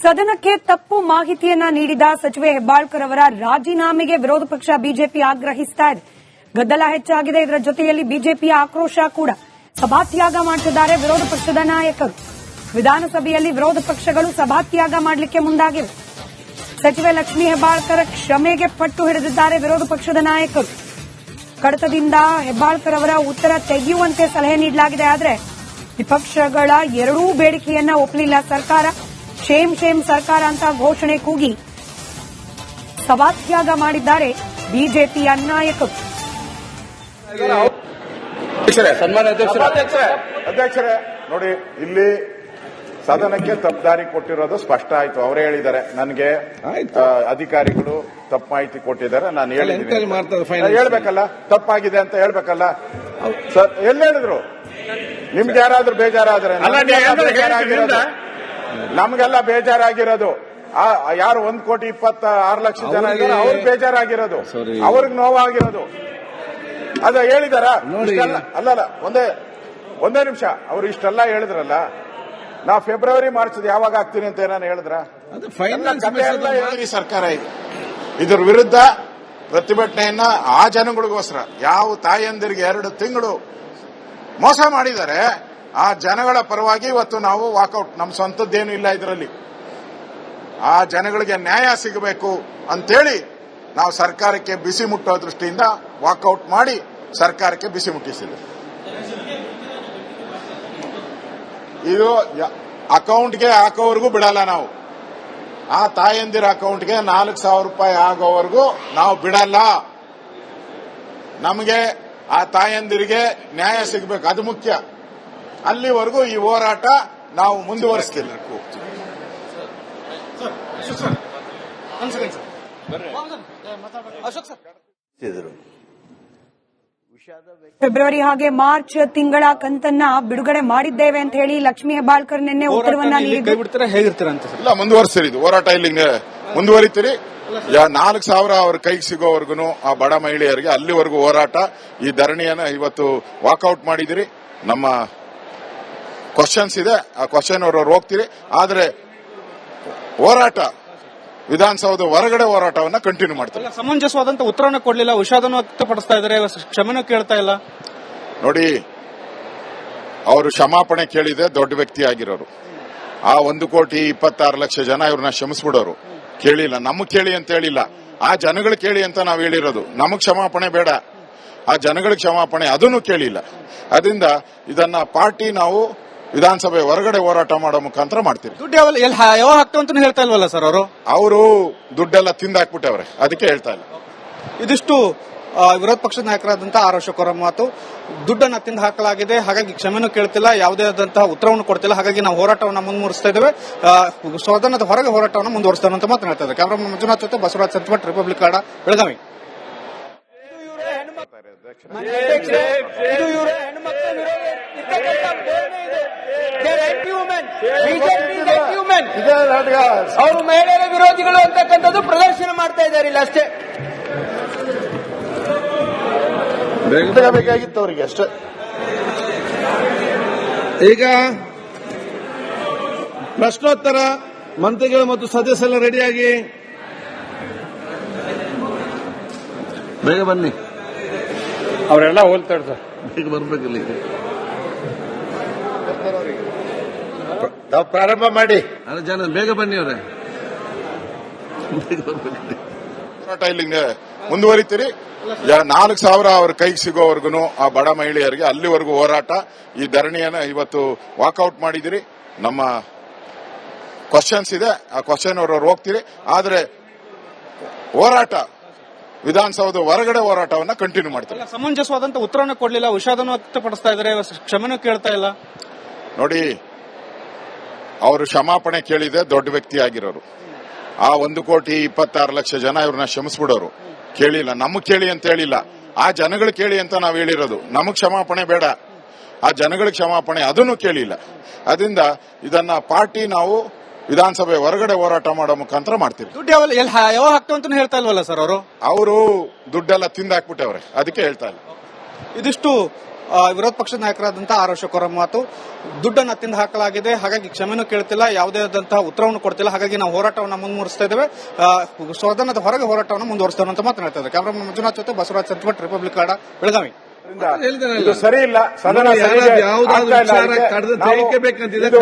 ಸದನಕ್ಕೆ ತಪ್ಪು ಮಾಹಿತಿಯನ್ನ ನೀಡಿದ ಸಚಿವೆ ಹೆಬ್ಬಾಳ್ಕರ್ ಅವರ ರಾಜೀನಾಮೆಗೆ ವಿರೋಧ ಪಕ್ಷ ಬಿಜೆಪಿ ಆಗ್ರಹಿಸ್ತಾ ಇದೆ. ಗದ್ದಲ ಹೆಚ್ಚಾಗಿದೆ. ಇದರ ಜೊತೆಯಲ್ಲಿ ಬಿಜೆಪಿಯ ಆಕ್ರೋಶ ಕೂಡ. ಸಭಾತ್ಯಾಗ ಮಾಡುತ್ತಿದ್ದಾರೆ ವಿರೋಧ ಪಕ್ಷದ ನಾಯಕರು. ವಿಧಾನಸಭೆಯಲ್ಲಿ ವಿರೋಧ ಪಕ್ಷಗಳು ಸಭಾತ್ಯಾಗ ಮಾಡಲಿಕ್ಕೆ ಮುಂದಾಗಿವೆ. ಸಚಿವೆ ಲಕ್ಷ್ಮೀ ಹೆಬ್ಬಾಳ್ಕರ್ ಕ್ಷಮೆಗೆ ಪಟ್ಟು ಹಿಡಿದಿದ್ದಾರೆ ವಿರೋಧ ಪಕ್ಷದ ನಾಯಕರು. ಕಡತದಿಂದ ಹೆಬ್ಬಾಳ್ಕರ್ ಅವರ ಉತ್ತರ ತೆಗೆಯುವಂತೆ ಸಲಹೆ ನೀಡಲಾಗಿದೆ. ಆದರೆ ವಿಪಕ್ಷಗಳ ಎರಡೂ ಬೇಡಿಕೆಯನ್ನ ಒಪ್ಪಲಿಲ್ಲ ಸರ್ಕಾರ. ಶೇಮ್ ಶೇಮ್ ಸರ್ಕಾರ ಅಂತ ಘೋಷಣೆ ಕೂಗಿ ಸಭಾತ್ಯಾಗ ಮಾಡಿದ್ದಾರೆ ಬಿಜೆಪಿಯ ನಾಯಕರು. ಅಧ್ಯಕ್ಷರೇ ನೋಡಿ, ಇಲ್ಲಿ ಸದನಕ್ಕೆ ತಪ್ಪುದಾರಿ ಕೊಟ್ಟಿರೋದು ಸ್ಪಷ್ಟ ಆಯ್ತು. ಅವರೇ ಹೇಳಿದ್ದಾರೆ, ನನಗೆ ಅಧಿಕಾರಿಗಳು ತಪ್ಪು ಮಾಹಿತಿ ಕೊಟ್ಟಿದ್ದಾರೆ, ನಾನು ಹೇಳ್ಬೇಕಲ್ಲ, ತಪ್ಪಾಗಿದೆ ಅಂತ ಹೇಳ್ಬೇಕಲ್ಲ. ಎಲ್ಲಿ ಹೇಳಿದ್ರು? ನಿಮ್ಗೆ ಯಾರಾದ್ರೂ ಬೇಜಾರಾದ್ರೆ? ನಮ್ಗೆಲ್ಲ ಬೇಜಾರಾಗಿರೋದು ಯಾರು 1,26,00,000 ಜನ ಇದ್ದಾರೆ, ಅವ್ರಿಗೆ ಬೇಜಾರಾಗಿರೋದು, ಅವ್ರಿಗೆ ನೋವಾಗಿರೋದು. ಅದ ಹೇಳಿದಾರ? ಅಲ್ಲಲ್ಲ, ಒಂದೇ ನಿಮಿಷ. ಅವ್ರು ಇಷ್ಟೆಲ್ಲ ಹೇಳಿದ್ರಲ್ಲ, ನಾ ಫೆಬ್ರವರಿ ಮಾರ್ಚ್ ಯಾವಾಗ ಆಗ್ತೀನಿ ಅಂತ ಏನಾನು ಹೇಳಿದ್ರ? ಹೇಳಿದ್ರಿ ಸರ್ಕಾರ. ಇದ್ರ ವಿರುದ್ಧ ಪ್ರತಿಭಟನೆಯನ್ನ ಆ ಜನಗಳಿಗೋಸ್ಕರ, ಯಾವ ತಾಯಂದಿರಿಗೆ 2 ತಿಂಗಳು ಮೋಸ ಮಾಡಿದ್ದಾರೆ, ಆ ಜನಗಳ ಪರವಾಗಿ ಇವತ್ತು ನಾವು ವಾಕೌಟ್. ನಮ್ಮ ಸ್ವಂತದ್ದೇನು ಇಲ್ಲ ಇದರಲ್ಲಿ. ಆ ಜನಗಳಿಗೆ ನ್ಯಾಯ ಸಿಗಬೇಕು ಅಂತೇಳಿ ನಾವು ಸರ್ಕಾರಕ್ಕೆ ಬಿಸಿ ಮುಟ್ಟೋ ದೃಷ್ಟಿಯಿಂದ ವಾಕೌಟ್ ಮಾಡಿ ಸರ್ಕಾರಕ್ಕೆ ಬಿಸಿ ಮುಟ್ಟಿಸಿದೆ. ಇದು ಅಕೌಂಟ್ಗೆ ಹಾಕೋವರೆಗೂ ಬಿಡಲ್ಲ ನಾವು. ಆ ತಾಯಂದಿರ ಅಕೌಂಟ್ಗೆ 4,000 ರೂಪಾಯಿ ಆಗೋವರೆಗೂ ನಾವು ಬಿಡಲ್ಲ. ನಮಗೆ ಆ ತಾಯಂದಿರಿಗೆ ನ್ಯಾಯ ಸಿಗಬೇಕು, ಅದು ಮುಖ್ಯ. ಅಲ್ಲಿವರೆಗೂ ಈ ಹೋರಾಟ ನಾವು ಮುಂದುವರಿಸ್ತಿಲ್ಲ. ಫೆಬ್ರವರಿ ಹಾಗೆ ಮಾರ್ಚ್ ತಿಂಗಳ ಕಂತನ್ನ ಬಿಡುಗಡೆ ಮಾಡಿದ್ದೇವೆ ಅಂತ ಹೇಳಿ ಲಕ್ಷ್ಮೀ ಹೆಬ್ಬಾಳ್ಕರ್ ನಿನ್ನೆ ಉತ್ತರವನ್ನ ಇಲ್ಲ, ಮುಂದುವರಿಸ್ತೀರಿ. ಇದು ಹೋರಾಟ ಇಲ್ಲಿ ಮುಂದುವರಿತೀರಿ. 4,000 ಅವ್ರ ಕೈಗೆ ಸಿಗೋವರೆಗೂ ಆ ಬಡ ಮಹಿಳೆಯರಿಗೆ ಅಲ್ಲಿವರೆಗೂ ಹೋರಾಟ. ಈ ಧರಣಿಯನ್ನ ಇವತ್ತು ವಾಕೌಟ್ ಮಾಡಿದಿರಿ. ನಮ್ಮ ಕ್ವಶನ್ಸ್ ಇದೆ, ಆ ಕ್ವಶನ್ ಅವ್ರವ್ರು ಹೋಗ್ತೀರಿ. ಆದ್ರೆ ಹೋರಾಟ ವಿಧಾನಸೌಧ ಹೊರಗಡೆ ಹೋರಾಟವನ್ನ ಕಂಟಿನ್ಯೂ ಮಾಡ್ತಾರೆ. ಸಮಂಜಸವಾದಂತ ಉತ್ತರವನ್ನು ಕೊಡಲಿಲ್ಲ, ವಿಷಾದವನ್ನು ವ್ಯಕ್ತಪಡಿಸ್ತಾ ಇದ್ದಾರೆ, ಕ್ಷಮೆನೂ ಕೇಳ್ತಾ ಇಲ್ಲ. ನೋಡಿ, ಅವರು ಕ್ಷಮಾಪಣೆ ಕೇಳಿದೆ ದೊಡ್ಡ ವ್ಯಕ್ತಿ ಆಗಿರೋರು. ಆ 1,26,00,000 ಜನ ಇವ್ರನ್ನ ಕ್ಷಮಿಸ್ಬಿಡೋರು. ಕೇಳಿಲ್ಲ, ನಮಗ್ ಕೇಳಿ ಅಂತ ಹೇಳಿಲ್ಲ, ಆ ಜನಗಳು ಕೇಳಿ ಅಂತ ನಾವು ಹೇಳಿರೋದು. ನಮಗ್ ಕ್ಷಮಾಪಣೆ ಬೇಡ, ಆ ಜನಗಳಿಗೆ ಕ್ಷಮಾಪಣೆ ಅದನ್ನು ಕೇಳಿಲ್ಲ. ಅದರಿಂದ ಇದನ್ನ ಪಾರ್ಟಿ ನಾವು ವಿಧಾನಸಭೆ ಹೊರಗಡೆ ಹೋರಾಟ ಮಾಡೋ ಮುಖಾಂತರ ಮಾಡ್ತೀವಿ. ದುಡ್ಡು ಯಾವ ಹಾಕ್ತಂತ ಹೇಳ್ತಾ ಇಲ್ವಲ್ಲ ಸರ್ ಅವರು ದುಡ್ಡೆಲ್ಲ ತಿಂದಾಕ್ಬಿಟ್ಟವ್ರೆ, ಅದಕ್ಕೆ ಹೇಳ್ತಾ ಇಲ್ಲ. ಇದಿಷ್ಟು ವಿರೋಧ ಪಕ್ಷದ ನಾಯಕರಾದಂತಹ ಆರ್ ಅಶೋಕ್ ಮಾತು. ದುಡ್ಡನ್ನು ತಿಂದು ಹಾಕಲಾಗಿದೆ, ಹಾಗಾಗಿ ಕ್ಷಮೆನೂ ಕೇಳ್ತಿಲ್ಲ, ಯಾವುದೇ ಆದಂತಹ ಉತ್ತರವನ್ನು ಕೊಡ್ತಿಲ್ಲ. ಹಾಗಾಗಿ ನಾವು ಹೋರಾಟವನ್ನು ಮುಂದುವರಿಸ್ತಾ ಇದ್ದೇವೆ, ಸದನದ ಹೊರಗೆ ಹೋರಾಟವನ್ನು ಮುಂದುವರಿಸ್ತೇವೆ ಅಂತ ಮಾತನಾಡ್ತಾ ಇದ್ದಾರೆ. ಕ್ಯಾಮರಾಮನ್ ಮಂಜುನಾಥ್ ಜೊತೆ ಬಸವರಾಜ್ ಸಂತಮಠ, ರಿಪಬ್ಲಿಕ್ ಕನ್ನಡ, ಬೆಳಗಾವಿ. ಅವರು ಮಹಿಳೆಯರ ವಿರೋಧಿಗಳು ಅಂತಕ್ಕಂಥದ್ದು ಪ್ರದರ್ಶನ ಮಾಡ್ತಾ ಇದ್ದಾರೆ ಇಲ್ಲ ಅಷ್ಟೇ. ಬೇಕಾಗಿತ್ತು ಅವರಿಗೆ ಅಷ್ಟೇ. ಈಗ ಪ್ರಶ್ನೋತ್ತರ ಮಂತ್ರಿಗಳು ಮತ್ತು ಸದಸ್ಯರೆಲ್ಲ ರೆಡಿಯಾಗಿ ಬೇಗ ಬನ್ನಿ. ಅವರೆಲ್ಲ ಹೋಲ್ತಾರೆ ಸರ್, ಬೇಗ ಬರ್ಬೇಕಿಲ್ಲ. ತಾವು ಪ್ರಾರಂಭ ಮಾಡಿ. ಜನ ಬೇಗ ಬನ್ನಿ, ಅವರೇ ಬೇಗ ಬರ್ಬೇಕಿಲ್ಲ. ಹೋರಾಟ ಇಲ್ಲಿ ಮುಂದುವರಿತೀರಿ. 4,000 ಅವ್ರ ಕೈಗೆ ಸಿಗೋವರೆಗೂ ಆ ಬಡ ಮಹಿಳೆಯರಿಗೆ ಅಲ್ಲಿವರೆಗೂ ಹೋರಾಟ. ಈ ಧರಣಿಯನ್ನ ಇವತ್ತು ವಾಕೌಟ್ ಮಾಡಿದಿರಿ. ನಮ್ಮ ಕ್ವಶನ್ಸ್ ಇದೆ, ಆ ಕ್ವಶನ್ ಅವ್ರವ್ರು ಹೋಗ್ತೀರಿ. ಆದ್ರೆ ಹೋರಾಟ ವಿಧಾನಸೌಧ ಹೊರಗಡೆ ಹೋರಾಟವನ್ನ ಕಂಟಿನ್ಯೂ ಮಾಡ್ತಾರೆ. ಸಮಂಜಸವಾದಂತ ಉತ್ತರವನ್ನು ಕೊಡಲಿಲ್ಲ, ವಿಷಾದವನ್ನು ವ್ಯಕ್ತಪಡಿಸ್ತಾ ಇದ್ದಾರೆ, ಕ್ಷಮೆನೂ ಕೇಳ್ತಾ ಇಲ್ಲ. ನೋಡಿ, ಅವರು ಕ್ಷಮಾಪಣೆ ಕೇಳಿದೆ ದೊಡ್ಡ ವ್ಯಕ್ತಿ ಆಗಿರೋರು. ಆ 1,26,00,000 ಜನ ಇವ್ರನ್ನ ಕ್ಷಮಿಸ್ಬಿಡೋರು. ಕೇಳಿಲ್ಲ, ನಮಗ್ ಕೇಳಿ ಅಂತ ಹೇಳಿಲ್ಲ, ಆ ಜನಗಳು ಕೇಳಿ ಅಂತ ನಾವು ಹೇಳಿರೋದು. ನಮಗ್ ಕ್ಷಮಾಪಣೆ ಬೇಡ, ಆ ಜನಗಳಿಗೆ ಕ್ಷಮಾಪಣೆ ಅದನ್ನು ಕೇಳಿಲ್ಲ. ಅದರಿಂದ ಇದನ್ನ ಪಾರ್ಟಿ ನಾವು ವಿಧಾನಸಭೆ ಹೊರಗಡೆ ಹೋರಾಟ ಮಾಡೋ ಮುಖಾಂತರ ಮಾಡ್ತೀವಿ. ದುಡ್ಡು ಯಾವ ಹಾಕ್ತಂತ ಹೇಳ್ತಾ ಇಲ್ವಲ್ಲ ಸರ್ ಅವರು ದುಡ್ಡೆಲ್ಲ ತಿಂದಾಕ್ಬಿಟ್ಟವ್ರೆ, ಅದಕ್ಕೆ ಹೇಳ್ತಾ ಇಲ್ಲ. ಇದಿಷ್ಟು ವಿರೋಧ ಪಕ್ಷದ ನಾಯಕರಾದಂತಹ ಆರ್ ಅಶೋಕ್ ಅವರ ಮಾತು. ದುಡ್ಡನ್ನ ತಿಂದು ಹಾಕಲಾಗಿದೆ, ಹಾಗಾಗಿ ಕ್ಷಮೆನೂ ಕೇಳ್ತಿಲ್ಲ, ಯಾವುದೇ ಆದಂತಹ ಉತ್ತರವನ್ನು ಕೊಡ್ತಿಲ್ಲ. ಹಾಗಾಗಿ ನಾವು ಹೋರಾಟವನ್ನು ಮುಂದುವರಿಸ್ತಾ ಇದ್ದೇವೆ, ಸದನದ ಹೊರಗೆ ಹೋರಾಟವನ್ನು ಮುಂದುವರಿಸ್ತೇವೆ ಅಂತ ಮಾತನಾಡ್ತಾ ಇದ್ದಾರೆ. ಕ್ಯಾಮರಾಮನ್ ಮಂಜುನಾಥ್ ಜೊತೆ ಬಸವರಾಜ್ ಸಂತಮಠ, ರಿಪಬ್ಲಿಕ್ ಕನ್ನಡ, ಬೆಳಗಾವಿ. ಇದು ಸರಿ ಇಲ್ಲ. ಸದನ ಬೇಕಂತಿದೆ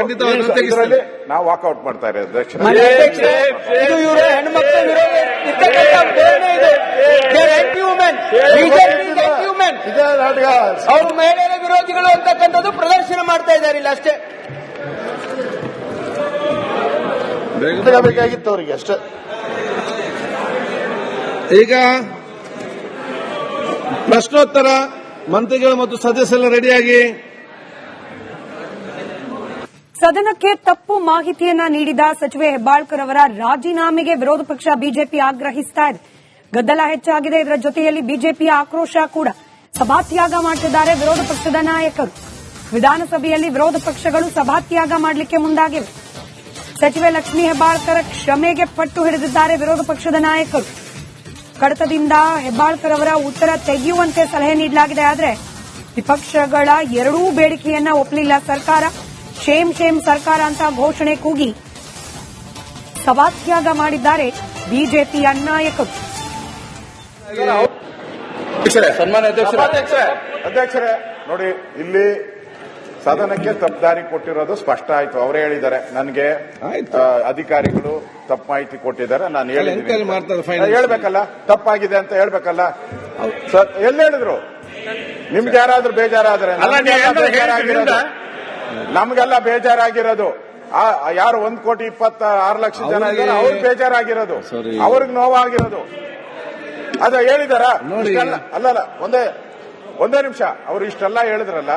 ನಾವು ವಾಕೌಟ್ ಮಾಡ್ತಾ ಇರೋದು. ಇದು ಇವರ ಹೆಣ್ಮಕ್ಳ ವಿರೋಧ ಅವರು ಮಹಿಳೆಯರ ವಿರೋಧಿಗಳು ಅಂತಕ್ಕಂಥದ್ದು ಪ್ರದರ್ಶನ ಮಾಡ್ತಾ ಇದ್ದಾರೆ ಇಲ್ಲ ಅಷ್ಟೇ. ಬೇಕಾಗಿತ್ತು ಅವರಿಗೆ ಅಷ್ಟೇ. ಈಗ ಪ್ರಶ್ನೋತ್ತರ ಮಂತ್ರಿಗಳು ಮತ್ತು ಸದಸ್ಯರೆಲ್ಲ ರೆಡಿಯಾಗಿ. ಸದನಕ್ಕೆ ತಪ್ಪು ಮಾಹಿತಿಯನ್ನ ನೀಡಿದ ಸಚಿವೆ ಹೆಬ್ಬಾಳ್ಕರ್ ಅವರ ರಾಜೀನಾಮೆಗೆ ವಿರೋಧ ಪಕ್ಷ ಬಿಜೆಪಿ ಆಗ್ರಹಿಸ್ತಾ ಇದೆ. ಗದ್ದಲ ಹೆಚ್ಚಾಗಿದೆ. ಇದರ ಜೊತೆಯಲ್ಲಿ ಬಿಜೆಪಿಯ ಆಕ್ರೋಶ ಕೂಡ. ಸಭಾತ್ಯಾಗ ಮಾಡುತ್ತಿದ್ದಾರೆ ವಿರೋಧ ಪಕ್ಷದ ನಾಯಕರು. ವಿಧಾನಸಭೆಯಲ್ಲಿ ವಿರೋಧ ಪಕ್ಷಗಳು ಸಭಾತ್ಯಾಗ ಮಾಡಲಿಕ್ಕೆ ಮುಂದಾಗಿವೆ. ಸಚಿವೆ ಲಕ್ಷ್ಮೀ ಹೆಬ್ಬಾಳ್ಕರ್ ಕ್ಷಮೆಗೆ ಪಟ್ಟು ಹಿಡಿದಿದ್ದಾರೆ ವಿರೋಧ ಪಕ್ಷದ ನಾಯಕರು. ಕಡತದಿಂದ ಹೆಬ್ಬಾಳ್ಕರ್ ಅವರ ಉತ್ತರ ತೆಗೆಯುವಂತೆ ಸಲಹೆ ನೀಡಲಾಗಿದೆ. ಆದರೆ ವಿಪಕ್ಷಗಳ ಎರಡೂ ಬೇಡಿಕೆಯನ್ನ ಒಪ್ಪಲಿಲ್ಲ ಸರ್ಕಾರ. ಶೇಮ್ ಶೇಮ್ ಸರ್ಕಾರ ಅಂತ ಘೋಷಣೆ ಕೂಗಿ ಸಭಾತ್ಯಾಗ ಮಾಡಿದ್ದಾರೆ ಬಿಜೆಪಿಯ ನಾಯಕರು. ಅಧ್ಯಕ್ಷರೇ ನೋಡಿ, ಇಲ್ಲಿ ಸದನಕ್ಕೆ ತಪ್ಪುದಾರಿ ಕೊಟ್ಟಿರೋದು ಸ್ಪಷ್ಟ ಆಯ್ತು. ಅವರೇ ಹೇಳಿದ್ದಾರೆ, ನನಗೆ ಅಧಿಕಾರಿಗಳು ತಪ್ಪು ಮಾಹಿತಿ ಕೊಟ್ಟಿದ್ದಾರೆ, ನಾನು ಹೇಳ್ಬೇಕಲ್ಲ, ತಪ್ಪಾಗಿದೆ ಅಂತ ಹೇಳ್ಬೇಕಲ್ಲ. ಎಲ್ಲಿ ಹೇಳಿದ್ರು? ನಿಮ್ಗೆ ಯಾರಾದ್ರೂ ಬೇಜಾರಾದ್ರೆ? ನಮ್ಗೆಲ್ಲ ಬೇಜಾರಾಗಿರೋದು ಯಾರು 1,26,00,000 ಜನ ಇದ್ದಾರೆ, ಅವ್ರಿಗೆ ಬೇಜಾರಾಗಿರೋದು, ಅವ್ರಿಗೆ ನೋವಾಗಿರೋದು. ಅದ ಹೇಳಿದಾರ? ಅಲ್ಲಲ್ಲ, ಒಂದೇ ನಿಮಿಷ. ಅವ್ರು ಇಷ್ಟೆಲ್ಲ ಹೇಳಿದ್ರಲ್ಲ,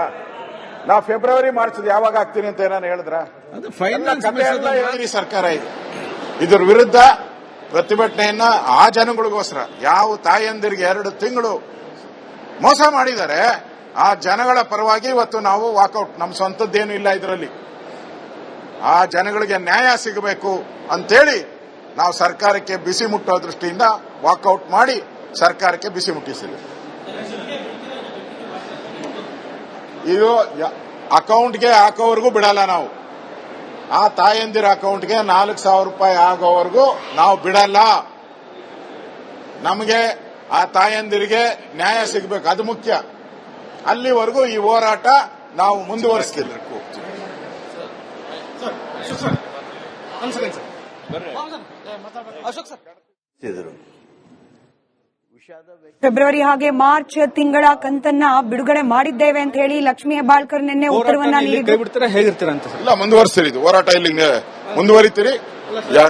ನಾ ಫೆಬ್ರವರಿ ಮಾರ್ಚ್ ಯಾವಾಗ ಆಗ್ತೀನಿ ಅಂತ ಏನಾರು ಹೇಳಿದ್ರ? ಹೇಳಿದ್ರಿ ಸರ್ಕಾರ. ಇದ್ರ ವಿರುದ್ಧ ಪ್ರತಿಭಟನೆಯನ್ನ ಆ ಜನಗಳಿಗೋಸ್ಕರ, ಯಾವ ತಾಯಂದಿರಿಗೆ 2 ತಿಂಗಳು ಮೋಸ ಮಾಡಿದ್ದಾರೆ ಆ ಜನಗಳ ಪರವಾಗಿ ಇವತ್ತು ನಾವು ವಾಕೌಟ್. ನಮ್ಮ ಸ್ವಂತದ್ದೇನು ಇಲ್ಲ ಇದರಲ್ಲಿ. ಆ ಜನಗಳಿಗೆ ನ್ಯಾಯ ಸಿಗಬೇಕು ಅಂತೇಳಿ ನಾವು ಸರ್ಕಾರಕ್ಕೆ ಬಿಸಿ ಮುಟ್ಟೋ ದೃಷ್ಟಿಯಿಂದ ವಾಕೌಟ್ ಮಾಡಿ ಸರ್ಕಾರಕ್ಕೆ ಬಿಸಿ ಮುಟ್ಟಿಸಿದ್ವಿ. ಇದು ಅಕೌಂಟ್ಗೆ ಹಾಕೋವರೆಗೂ ಬಿಡಲ್ಲ ನಾವು. ಆ ತಾಯಂದಿರ ಅಕೌಂಟ್ಗೆ 4,000 ರೂಪಾಯಿ ಆಗೋವರೆಗೂ ನಾವು ಬಿಡಲ್ಲ. ನಮಗೆ ಆ ತಾಯಂದಿರಿಗೆ ನ್ಯಾಯ ಸಿಗಬೇಕು, ಅದು ಮುಖ್ಯ. ಅಲ್ಲಿವರೆಗೂ ಈ ಹೋರಾಟ ನಾವು ಮುಂದುವರಿಸ್ತಿಲ್ಲ. ಫೆಬ್ರವರಿ ಹಾಗೆ ಮಾರ್ಚ್ ತಿಂಗಳ ಕಂತನ್ನ ಬಿಡುಗಡೆ ಮಾಡಿದ್ದೇವೆ ಅಂತ ಹೇಳಿ ಲಕ್ಷ್ಮೀ ಹೆಬ್ಬಾಳ್ಕರ್ ನಿನ್ನೆ ಉತ್ತರವನ್ನ ನೀಡಿದ್ರು. ಇಲ್ಲ, ಮುಂದುವರಿಸ್ತೀರಿ ಇದು ಹೋರಾಟ. ಇಲ್ಲಿ ಮುಂದುವರಿತೀರಿ.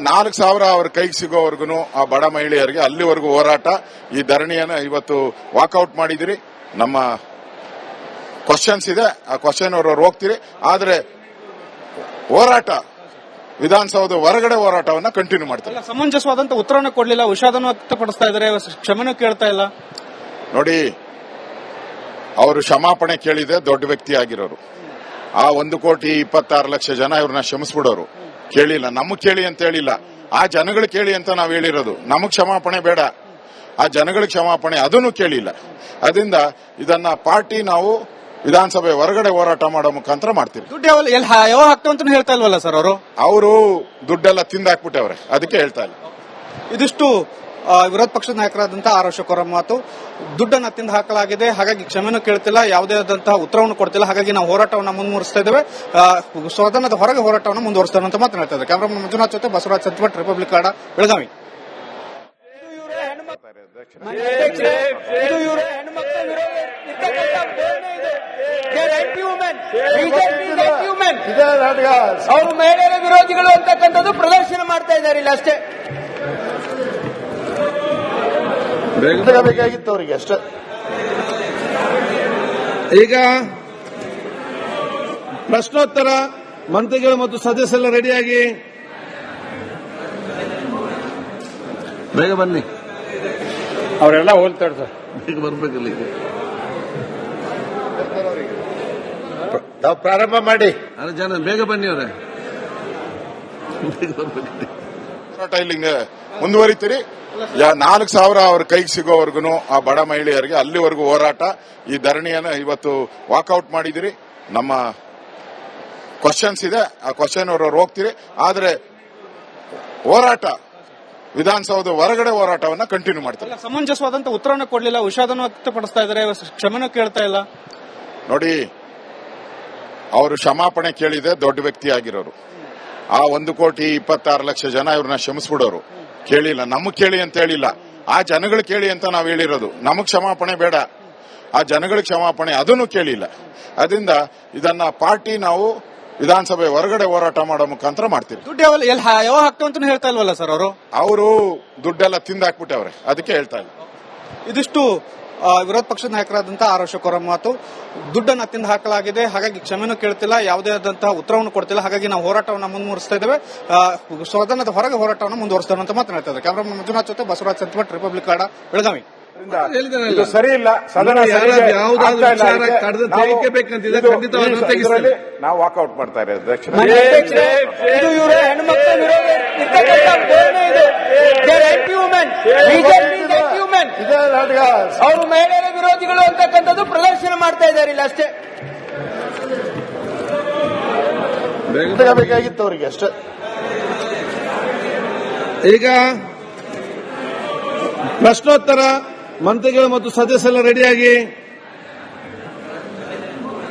4,000 ಅವ್ರ ಕೈಗೆ ಸಿಗೋವರೆಗೂ ಆ ಬಡ ಮಹಿಳೆಯರಿಗೆ ಅಲ್ಲಿವರೆಗೂ ಹೋರಾಟ. ಈ ಧರಣಿಯನ್ನ ಇವತ್ತು ವಾಕೌಟ್ ಮಾಡಿದಿರಿ. ನಮ್ಮ ಕ್ವಶನ್ಸ್ ಇದೆ, ಆ ಕ್ವಶನ್ ಅವ್ರವ್ರು ಹೋಗ್ತೀರಿ. ಆದ್ರೆ ಹೋರಾಟ ವಿಧಾನಸೌಧ ಹೊರಗಡೆ ಹೋರಾಟವನ್ನ ಕಂಟಿನ್ಯೂ ಮಾಡ್ತಾರೆ. ಸಮಂಜಸವಾದಂತ ಉತ್ತರವನ್ನು ಕೊಡಲಿಲ್ಲ, ವಿಷಾದವನ್ನು ವ್ಯಕ್ತಪಡಿಸ್ತಾ ಇದ್ದಾರೆ, ಕ್ಷಮೆನೂ ಕೇಳ್ತಾ ಇಲ್ಲ. ನೋಡಿ, ಅವರು ಕ್ಷಮಾಪಣೆ ಕೇಳಿದೆ ದೊಡ್ಡ ವ್ಯಕ್ತಿ ಆಗಿರೋರು. ಆ 1,26,00,000 ಜನ ಇವ್ರನ್ನ ಕ್ಷಮಿಸ್ಬಿಡೋರು. ಕೇಳಿಲ್ಲ, ನಮಗ್ ಕೇಳಿ ಅಂತ ಹೇಳಿಲ್ಲ, ಆ ಜನಗಳು ಕೇಳಿ ಅಂತ ನಾವು ಹೇಳಿರೋದು. ನಮಗ್ ಕ್ಷಮಾಪಣೆ ಬೇಡ, ಆ ಜನಗಳಿಗೆ ಕ್ಷಮಾಪಣೆ ಅದನ್ನು ಕೇಳಿಲ್ಲ. ಅದರಿಂದ ಇದನ್ನ ಪಾರ್ಟಿ ನಾವು ವಿಧಾನಸಭೆ ಹೊರಗಡೆ ಹೋರಾಟ ಮಾಡೋ ಮುಖಾಂತರ ಮಾಡ್ತೀವಿ. ದುಡ್ಡು ಯಾವಾಗ ಹಾಕ್ತಂತ ಹೇಳ್ತಾ ಇಲ್ವಲ್ಲ ಸರ್ ಅವರು ದುಡ್ಡೆಲ್ಲ ತಿಂದಾಕ್ಬಿಟ್ಟವ್ರೆ, ಅದಕ್ಕೆ ಹೇಳ್ತಾ ಇಲ್ಲ. ಇದಿಷ್ಟು ವಿರೋಧ ಪಕ್ಷದ ನಾಯಕರಾದಂತಹ ಆರ್ ಅಶೋಕ್ ಅವರ ಮಾತು. ದುಡ್ಡನ್ನ ತಿಂದು ಹಾಕಲಾಗಿದೆ, ಹಾಗಾಗಿ ಕ್ಷಮೆನೂ ಕೇಳ್ತಿಲ್ಲ, ಯಾವುದೇ ಆದಂತಹ ಉತ್ತರವನ್ನು ಕೊಡ್ತಿಲ್ಲ. ಹಾಗಾಗಿ ನಾವು ಹೋರಾಟವನ್ನು ಮುಂದುವರಿಸ್ತಾ ಇದ್ದೇವೆ, ಸದನದ ಹೊರಗೆ ಹೋರಾಟವನ್ನು ಮುಂದುವರಿಸ್ತೇವೆ ಅಂತ ಮಾತನಾಡ್ತಾ ಇದ್ದಾರೆ. ಕ್ಯಾಮರಾಮನ್ ಮಂಜುನಾಥ್ ಜೊತೆ ಬಸವರಾಜ್ ಸಂತಮಠ, ರಿಪಬ್ಲಿಕ್ ಕನ್ನಡ, ಬೆಳಗಾವಿ. ಇದು ಇವರ ಹೆಣ್ಮಕ್ಳ ವಿರೋಧ ಅವರು ಮಹಿಳೆಯರ ವಿರೋಧಿಗಳು ಅಂತಕ್ಕಂಥದ್ದು ಪ್ರದರ್ಶನ ಮಾಡ್ತಾ ಇದ್ದಾರೆ ಇಲ್ಲ ಅಷ್ಟೇ. ಬೇಕಾಗಿತ್ತು ಅವರಿಗೆ ಅಷ್ಟೇ. ಈಗ ಪ್ರಶ್ನೋತ್ತರ ಮಂತ್ರಿಗಳು ಮತ್ತು ಸದಸ್ಯರೆಲ್ಲ ರೆಡಿಯಾಗಿ. ಬೇಗ ಬನ್ನಿ, ಅವರೆಲ್ಲ ಹೋಲ್ತಾರೆ ಸರ್. ಈಗ ಬರ್ಬೇಕಲ್ಲ. ಈಗ ತಾವು ಪ್ರಾರಂಭ ಮಾಡಿ. ಜನ ಬೇಗ ಬನ್ನಿ, ಅವರೇ ಬೇಗ ಬರ್ಬೇಕಲ್ಲಿ. ಹೋರಾಟ ಇಲ್ಲಿ ಮುಂದುವರಿತೀರಿ. 4,000 ಅವ್ರ ಕೈಗೆ ಸಿಗೋವರೆಗೂ ಆ ಬಡ ಮಹಿಳೆಯರಿಗೆ ಅಲ್ಲಿವರೆಗೂ ಹೋರಾಟ. ಈ ಧರಣಿಯನ್ನು ಇವತ್ತು ವಾಕೌಟ್ ಮಾಡಿದಿರಿ. ನಮ್ಮ ಕ್ವಶನ್ಸ್ ಇದೆ, ಆ ಕ್ವಶನ್ ಅವ್ರು ಹೋಗ್ತೀರಿ. ಆದ್ರೆ ಹೋರಾಟ ವಿಧಾನಸೌಧ ಹೊರಗಡೆ ಹೋರಾಟವನ್ನ ಕಂಟಿನ್ಯೂ ಮಾಡ್ತಾರೆ. ಸಮಂಜಸವಾದಂತ ಉತ್ತರವನ್ನು ಕೊಡ್ಲಿಲ್ಲ, ವಿಷಾದನೂ ವ್ಯಕ್ತಪಡಿಸ್ತಾ ಇದ್ದಾರೆ, ಕ್ಷಮೆನೂ ಕೇಳ್ತಾ ಇಲ್ಲ. ನೋಡಿ, ಅವರು ಕ್ಷಮಾಪಣೆ ಕೇಳಿದೆ ದೊಡ್ಡ ವ್ಯಕ್ತಿ ಆಗಿರೋರು. ಆ 1,26,00,000 ಜನ ಇವ್ರನ್ನ ಕ್ಷಮಿಸ್ಬಿಡೋರು. ಕೇಳಿಲ್ಲ, ನಮಗ್ ಕೇಳಿ ಅಂತ ಹೇಳಿಲ್ಲ, ಆ ಜನಗಳು ಕೇಳಿ ಅಂತ ನಾವ್ ಹೇಳಿರೋದು. ನಮಗ್ ಕ್ಷಮಾಪಣೆ ಬೇಡ, ಆ ಜನಗಳಿಗೆ ಕ್ಷಮಾಪಣೆ ಅದನ್ನು ಕೇಳಿಲ್ಲ. ಅದರಿಂದ ಇದನ್ನ ಪಾರ್ಟಿ ನಾವು ವಿಧಾನಸಭೆ ಹೊರಗಡೆ ಹೋರಾಟ ಮಾಡೋ ಮುಖಾಂತರ ಮಾಡ್ತೀವಿ. ದುಡ್ಡು ಯಾವ ಹಾಕ್ತಂತ ಹೇಳ್ತಾ ಇಲ್ವಲ್ಲ ಸರ್ ಅವರು ದುಡ್ಡೆಲ್ಲ ತಿಂದಾಕ್ಬಿಟ್ಟವ್ರೆ, ಅದಕ್ಕೆ ಹೇಳ್ತಾ ಇಲ್ಲ. ಇದಿಷ್ಟು ವಿರೋಧ ಪಕ್ಷದ ನಾಯಕರಾದಂತಹ ಆರ್ ಅಶೋಕ್ ಅವರ ಮಾತು. ದುಡ್ಡನ್ನು ತಿಂದು ಹಾಕಲಾಗಿದೆ, ಹಾಗಾಗಿ ಕ್ಷಮೆನೂ ಕೇಳ್ತಿಲ್ಲ, ಯಾವುದೇ ಆದಂತಹ ಉತ್ತರವನ್ನು ಕೊಡ್ತಿಲ್ಲ. ಹಾಗಾಗಿ ನಾವು ಹೋರಾಟವನ್ನು ಮುಂದುವರಿಸ್ತಾ ಇದ್ದೇವೆ, ಸದನದ ಹೊರಗೆ ಹೋರಾಟವನ್ನು ಮುಂದುವರಿಸ್ತೇವೆ ಅಂತ ಮಾತನಾಡ್ತಾ ಇದ್ದಾರೆ. ಕ್ಯಾಮರಾಮನ್ ಮಂಜುನಾಥ್ ಜೊತೆ ಬಸವರಾಜ್ ಸಂತಮಠ, ರಿಪಬ್ಲಿಕ್ ಕನ್ನಡ, ಬೆಳಗಾವಿ. ಇದು ಸರಿ ಇಲ್ಲ. ಸದನ ನಾವು ವಾಕೌಟ್ ಮಾಡ್ತಾ ಇರೋದು. ಇದು ಇವರ ಹೆಣ್ಮಕ್ಳ ವಿರೋಧ ಅವರು ಮಹಿಳೆಯರ ವಿರೋಧಿಗಳು ಅಂತಕ್ಕಂಥದ್ದು ಪ್ರದರ್ಶನ ಮಾಡ್ತಾ ಇದ್ದಾರೆ ಇಲ್ಲ ಅಷ್ಟೇ. ಬೇಕಾಗಿತ್ತು ಅವರಿಗೆ ಅಷ್ಟೇ. ಈಗ ಪ್ರಶ್ನೋತ್ತರ ಮಂತ್ರಿಗಳು ಮತ್ತು ಸದಸ್ಯರೆಲ್ಲ ರೆಡಿಯಾಗಿ